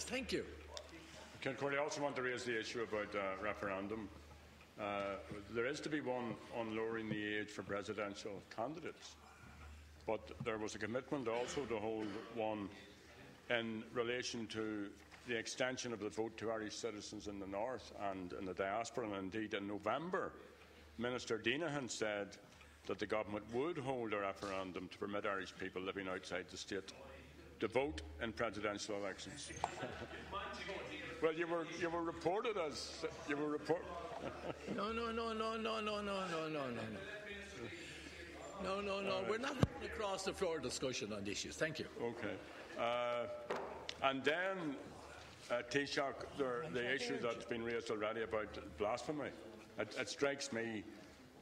issues. Thank you. Ken Corley, I also want to raise the issue about referendum. There is to be one on lowering the age for presidential candidates, but there was a commitment also to hold one in relation to the extension of the vote to Irish citizens in the north and in the diaspora, and indeed in November, Minister Deanahan said that the government would hold a referendum to permit Irish people living outside the state to vote in presidential elections. Well, you were reported as you were reported. No. We're not having a cross the floor discussion on issues. Thank you. Okay. And then, Taoiseach, the issue that's been raised already about blasphemy. It strikes me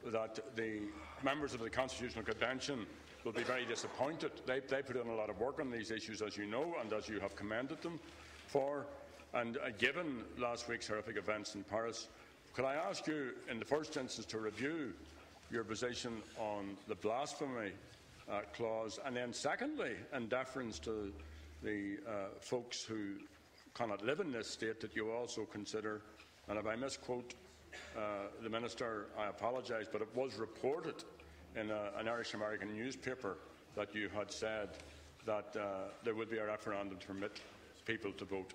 that the members of the Constitutional Convention will be very disappointed. They put in a lot of work on these issues, as you know, and as you have commended them for. And given last week's horrific events in Paris, could I ask you, in the first instance, to review your position on the blasphemy clause, and then secondly, in deference to the folks who cannot live in this state, that you also consider, and if I misquote the Minister, I apologise, but it was reported in an Irish-American newspaper that you had said that there would be a referendum to permit people to vote.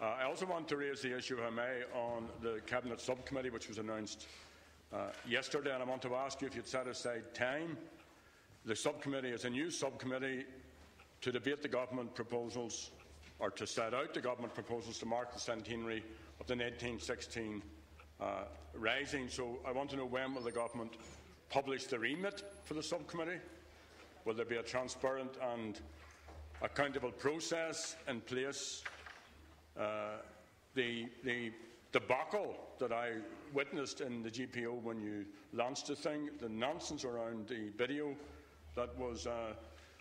I also want to raise the issue, if I may, on the Cabinet Subcommittee, which was announced yesterday, and I want to ask you if you'd set aside time. The subcommittee is a new subcommittee to debate the government proposals, or to set out the government proposals to mark the centenary of the 1916 Rising. So I want to know, when will the government publish the remit for the subcommittee? Will there be a transparent and accountable process in place? The debacle that I witnessed in the GPO when you launched the thing, the nonsense around the video that was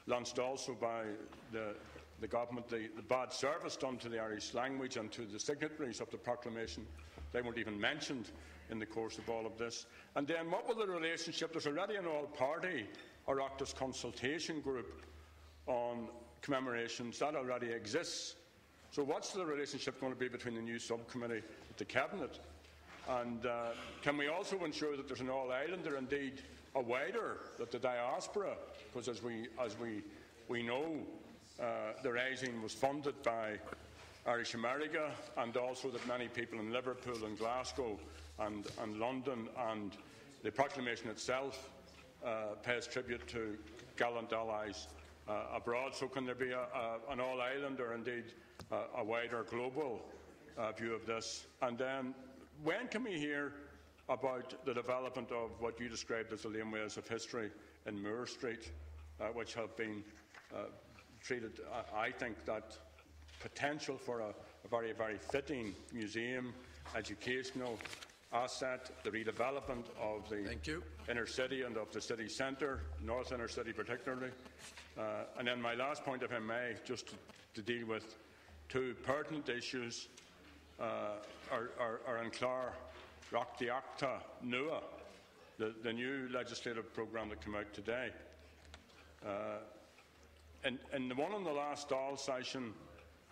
launched also by the government, the bad service done to the Irish language and to the signatories of the proclamation, they weren't even mentioned in the course of all of this. And then what will the relationship, there's already an all-party Oireachtas consultation group on commemorations, that already exists. So what's the relationship going to be between the new subcommittee with the Cabinet? And can we also ensure that there's an all-island, or indeed a wider, that the diaspora, because as we know, the Rising was funded by Irish America, and also that many people in Liverpool and Glasgow and London, and the proclamation itself pays tribute to gallant allies abroad. So can there be an all-island, or indeed a wider global view of this? And then when can we hear about the development of what you described as the laneways of history in Moore Street, which have been treated, I think, that potential for a very, very fitting museum, educational asset, the redevelopment of the inner city and of the city centre, north inner city particularly. And then my last point, if I may, just to deal with two pertinent issues, are in Clár Rochdiachta Nua, the new legislative programme that came out today. In the one in the last Dáil session,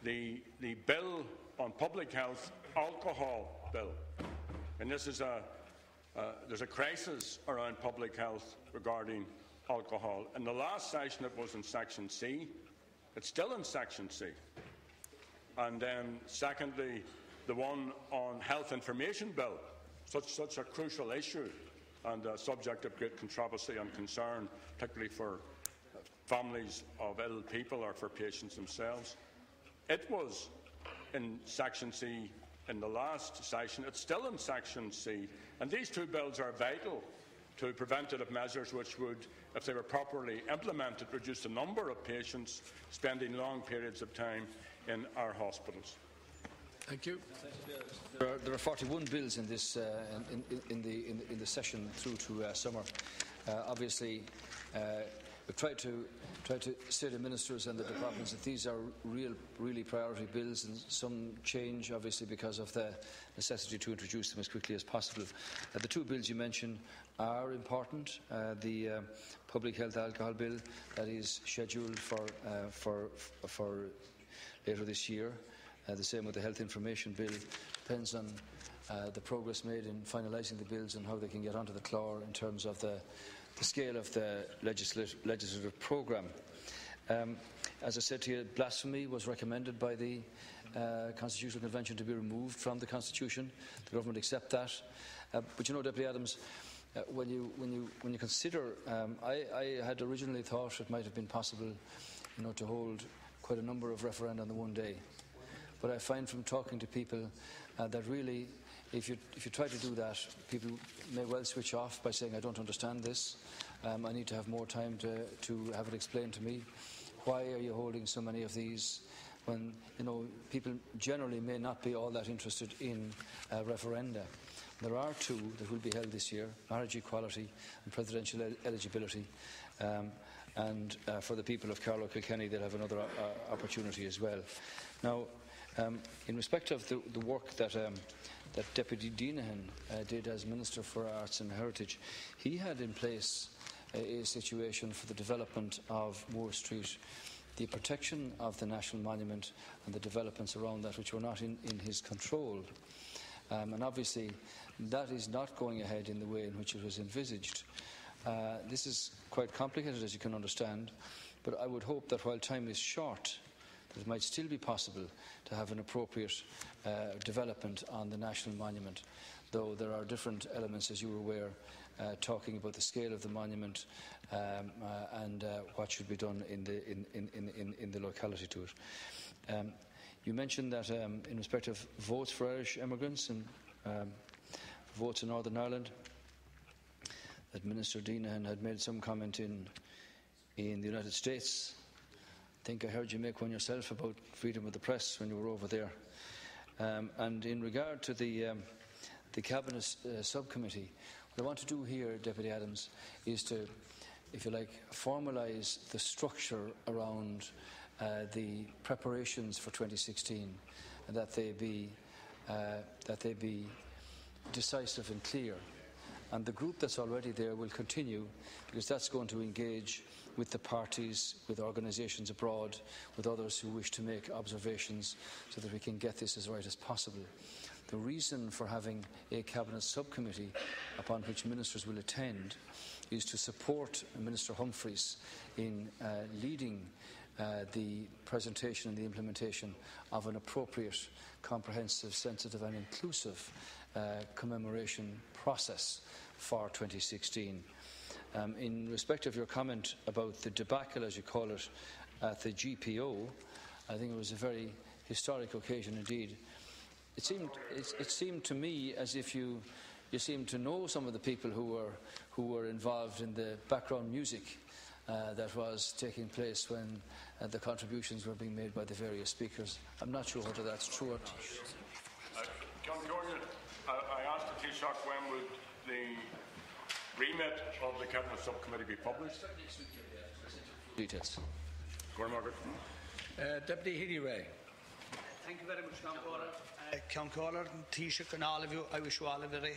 the bill on public health, alcohol bill, and this is there's a crisis around public health regarding alcohol. In the last session it was in Section C. It's still in Section C. And then secondly, the one on health information bill, such a crucial issue and a subject of great controversy and concern, particularly for families of ill people or for patients themselves. It was in Section C in the last session. It's still in Section C. And these two bills are vital to preventative measures which would, if they were properly implemented, reduce the number of patients spending long periods of time in our hospitals. Thank you. There are 41 bills in this in the session through to summer. Obviously, we've tried to say to ministers and the departments that these are really priority bills, and some change, obviously, because of the necessity to introduce them as quickly as possible. The two bills you mentioned are important. The public health alcohol bill that is scheduled for later this year. The same with the Health Information Bill. Depends on the progress made in finalising the bills and how they can get onto the clár in terms of the scale of the legislative programme. As I said to you, blasphemy was recommended by the Constitutional Convention to be removed from the Constitution. The government accept that. But you know, Deputy Adams, when you consider, I had originally thought it might have been possible, you know, to hold quite a number of referenda on the one day. But I find from talking to people that really, if you try to do that, people may well switch off by saying, I don't understand this. I need to have more time to have it explained to me. Why are you holding so many of these when, you know, people generally may not be all that interested in referenda? There are two that will be held this year: marriage equality and presidential eligibility. And for the people of Carlow Kilkenny, they'll have another opportunity as well. Now, in respect of the work that Deputy Deenahan did as Minister for Arts and Heritage, he had in place a situation for the development of Moore Street, the protection of the National Monument and the developments around that which were not in his control. And obviously that is not going ahead in the way in which it was envisaged. This is quite complicated, as you can understand, but I would hope that while time is short, that it might still be possible to have an appropriate development on the National Monument, though there are different elements, as you were aware, talking about the scale of the monument and what should be done in the locality to it. You mentioned that in respect of votes for Irish immigrants and votes in Northern Ireland, that Minister Deenahan had made some comment in the United States. I think I heard you make one yourself about freedom of the press when you were over there. And in regard to the Cabinet subcommittee, what I want to do here, Deputy Adams, is to, if you like, formalise the structure around the preparations for 2016, and that they be decisive and clear. And the group that's already there will continue, because that's going to engage with the parties, with organisations abroad, with others who wish to make observations, so that we can get this as right as possible. The reason for having a Cabinet subcommittee upon which ministers will attend is to support Minister Humphreys in leading the presentation and the implementation of an appropriate, comprehensive, sensitive and inclusive commemoration process for 2016. In respect of your comment about the debacle, as you call it, at the GPO, I think it was a very historic occasion indeed. It seemed to me as if you seemed to know some of the people who were involved in the background music that was taking place when the contributions were being made by the various speakers. I'm not sure whether that's true or not. I asked the Taoiseach when would the remit of the Cabinet Subcommittee be published? Details. Deputy Healy Ray. Thank you very much, Councillor. Taoiseach and all of you, I wish you all a very